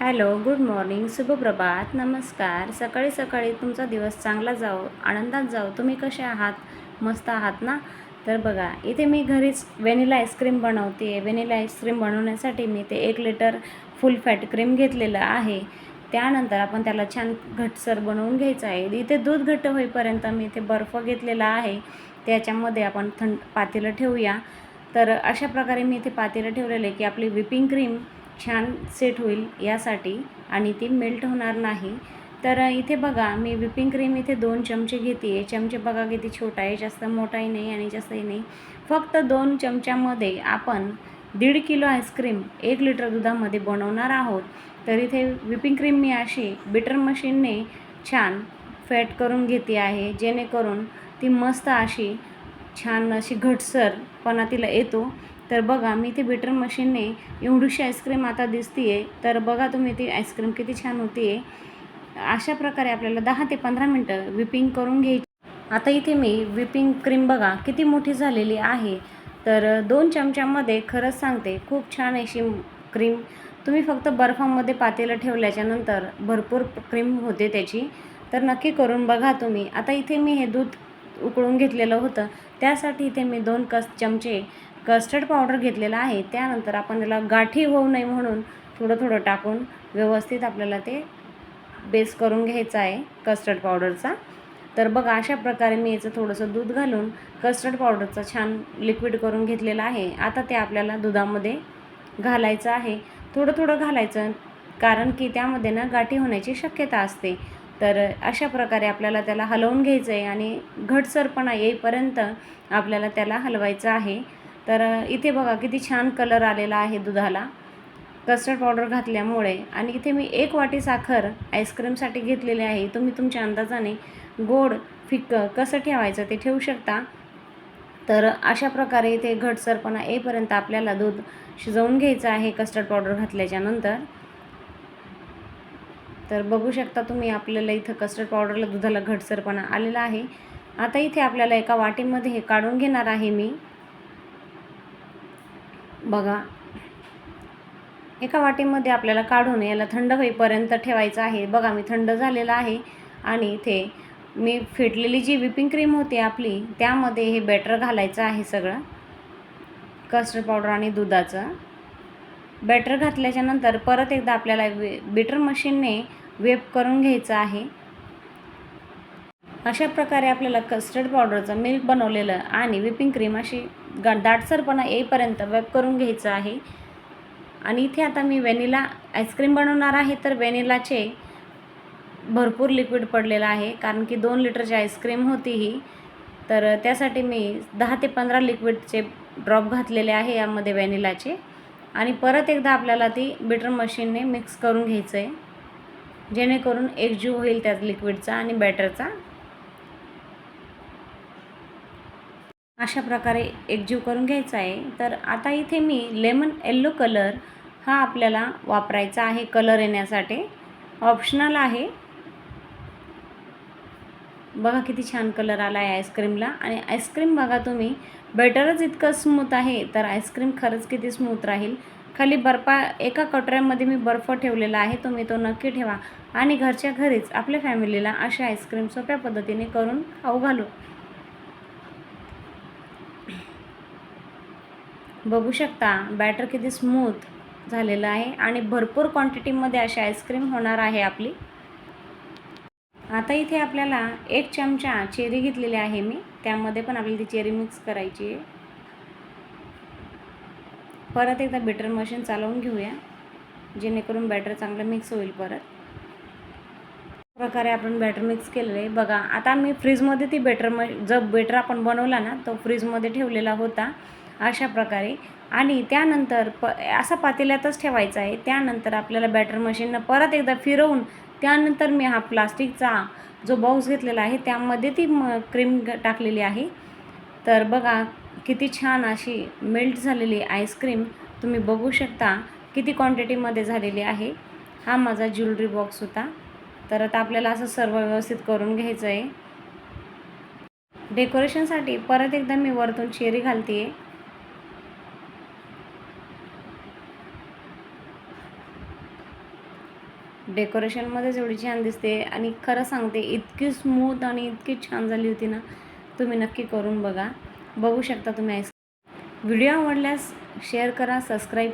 Hello, good morning, शुभप्रभात, नमस्कार. सकाळी सकाळी तुमचा दिवस चांगला जाओ, आनंदात जाओ. तुम्ही कसे आहात? मस्त आहात ना? तर बघा, इथे मी घरीच व्हॅनिला आईस्क्रीम बनवते आहे. व्हॅनिला आईस्क्रीम बनवण्यासाठी मी ते 1 लिटर फुल फॅट क्रीम घेतलेलं आहे. त्यानंतर आपण त्याला छान घट्टसर बनवून घ्यायचं आहे. इथे दूध घट्ट होईपर्यंत मी इथे बर्फ घेतलेला आहे. त्याच्यामध्ये आपण पातेलं ठेवूया. तर अशा प्रकारे मी इथे पातेलं ठेवलेलं आहे की आपली व्हिपिंग क्रीम छान सेट होईल यासाठी आणि ती मेल्ट होणार नाही. तर इथे बघा, मी व्हिपिंग क्रीम इथे 2 चमचे घेते आहे. चमचे बघा किती छोटा आहे, जास्त मोठाही नाही आणि जास्तही नाही. फक्त 2 चमच्यामध्ये आपण 1.5 किलो आईस्क्रीम 1 लिटर दुधामध्ये बनवणार आहोत. तर इथे व्हिपिंग क्रीम मी अशी बीटर मशीनने छान फेट करून घेते आहे, जेणेकरून ती मस्त अशी छान अशी घट्टसरपणा तिला येतो. तर बघा, मी ती बीटर मशीनने एवढीशी आईस्क्रीम आता दिसते आहे. तर बघा तुम्ही, ती आईस्क्रीम किती छान होती आहे. अशा प्रकारे आपल्याला 10 ते 15 मिनटं व्हिपिंग करून घ्यायची. आता इथे मी व्हिपिंग क्रीम बघा किती मोठी झालेली आहे. तर 2 चमच्यामध्ये खरंच सांगते खूप छान अशी क्रीम. तुम्ही फक्त बर्फामध्ये पातेलं ठेवल्याच्यानंतर भरपूर क्रीम होते त्याची. तर नक्की करून बघा तुम्ही. आता इथे मी हे दूध उकळून घेतलेलं होतं, त्यासाठी इथे मी 2 चमचे कस्टर्ड पावडर घेतलेला आहे. त्यानंतर आपण त्याला गाठी होऊ नये म्हणून थोडं थोडं टाकून व्यवस्थित आपल्याला ते बेस करून घ्यायचा आहे कस्टर्ड पावडरचा. तर बघा, अशा प्रकारे मी याचं थोडंसं दूध घालून कस्टर्ड पावडरचं छान लिक्विड करून घेतलेलं आहे. आता ते आपल्याला दुधामध्ये घालायचं आहे. थोडं थोडं घालायचं, कारण की त्यामध्ये ना गाठी होण्याची शक्यता असते. तर अशा प्रकारे आपल्याला त्याला हलवून घ्यायचं आहे आणि घट्टसरपणा येईपर्यंत आपल्याला त्याला हलवायचं आहे. तर इथे बघा किती छान कलर आलेला आहे दुधाला कस्टर्ड पावडर घातल्यामुळे. आणि इथे मी 1 वाटी साखर आईस्क्रीमसाठी घेतलेली आहे. तुम्ही तुमच्या अंदाजाने गोड फिक्कं कसं ठेवायचं ते ठेवू शकता. तर अशा प्रकारे इथे घट्टसरपणा येईपर्यंत आपल्याला दूध शिजवून घ्यायचं आहे कस्टर्ड पावडर घातल्याच्यानंतर. तर बघू शकता तुम्ही, आपल्याला इथं कस्टर्ड पावडरला दुधाला घट्टसरपणा आलेला आहे. आता इथे आपल्याला एका वाटीमध्ये हे काढून घेणार आहे मी. बघा, एका वाटीमध्ये आपल्याला काढून याला थंड होईपर्यंत ठेवायचं आहे. बघा, मी थंड झालेला आहे आणि इथे मी फेटलेली जी व्हिपिंग क्रीम होती आपली, त्यामध्ये हे बॅटर घालायचं आहे सगळं कस्टर्ड पावडर आणि दुधाचं. बॅटर घातल्याच्यानंतर परत एकदा आपल्याला बीटर मशीनने वेप करून घ्यायचं आहे. अशा प्रकारे आपल्याला कस्टर्ड पावडरचं मिल्क बनवलेलं आणि व्हिपिंग क्रीम अशी दाटसरपणा येईपर्यंत वेप करून घ्यायचं आहे. आणि इथे आता मी व्हॅनिला आईस्क्रीम बनवणार आहे. तर व्हॅनिलाचे भरपूर लिक्विड पडलेलं आहे, कारण की 2 लिटरची आईस्क्रीम होती ही. तर त्यासाठी मी 10 ते 15 लिक्विडचे ड्रॉप घातलेले आहे यामध्ये व्हॅनिलाचे. आणि परत एकदा आपल्याला ती बीटर मशीनने मिक्स करून घ्यायचं आहे, जेणेकरून एकजीव होईल त्या लिक्विडचा आणि बॅटरचा. अशा प्रकारे एकजीव करून घ्यायचा आहे. तर आता इथे मी लेमन येल्लो कलर हा आपल्याला वापरायचा आहे कलर येण्यासाठी. ऑप्शनल आहे. बघा किती छान कलर आला आहे आईस्क्रीमला. आणि आईस्क्रीम बघा तुम्ही, बॅटरच इतकं स्मूथ आहे, तर आईस्क्रीम खरंच किती स्मूथ राहील. खाली एका कटोऱ्यामध्ये मी बर्फ ठेवलेला आहे. तुम्ही तो नक्की ठेवा आणि घरच्या घरीच आपल्या फॅमिलीला अशी आईस्क्रीम सोप्या पद्धतीने करून खाऊ घालू. बघू शकता बॅटर किती स्मूथ झालेलं आहे आणि भरपूर क्वांटिटीमध्ये अशी आईस्क्रीम होणार आहे आपली. आता इथे आपल्याला 1 चमचा चेरी घेतलेली आहे मी, त्यामध्ये पण आपल्याला ती चेरी मिक्स करायची आहे. परत एकदा बीटर मशीन चालवून घेऊया, जेणेकरून बॅटर चांगलं मिक्स होईल. परत प्रकारे आपण बॅटर मिक्स केलेलं आहे. बघा, आता मी फ्रीजमध्ये ती जो बॅटर आपण बनवला ना, तो फ्रीजमध्ये ठेवलेला होता अशा प्रकारे. आणि त्यानंतर असा पातेल्यातच ठेवायचा आहे. त्यानंतर आपल्याला बॅटर मशीननं परत एकदा फिरवून त्यानंतर मी हा प्लास्टिकचा जो बॉक्स घेतलेला आहे त्यामध्ये ती क्रीम टाकलेली आहे. तर बघा किती छान अशी मेल्ट झालेली आईस्क्रीम तुम्ही बघू शकता किती क्वांटिटीमध्ये झालेली आहे. हा माझा ज्वेलरी बॉक्स होता. तर आता आपल्याला असं सर्व व्यवस्थित करून घ्यायचं आहे. डेकोरेशनसाठी परत एकदा मी वरतून चेरी घालते आहे. डेकोरेशनमध्येच एवढी छान दिसते आणि खरं सांगते इतकी स्मूथ आणि इतकी छान झाली होती ना. तुम्ही नक्की करून बघा. बघू शकता तुम्ही व्हिडिओ आवडल्यास शेअर करा, सबस्क्राईब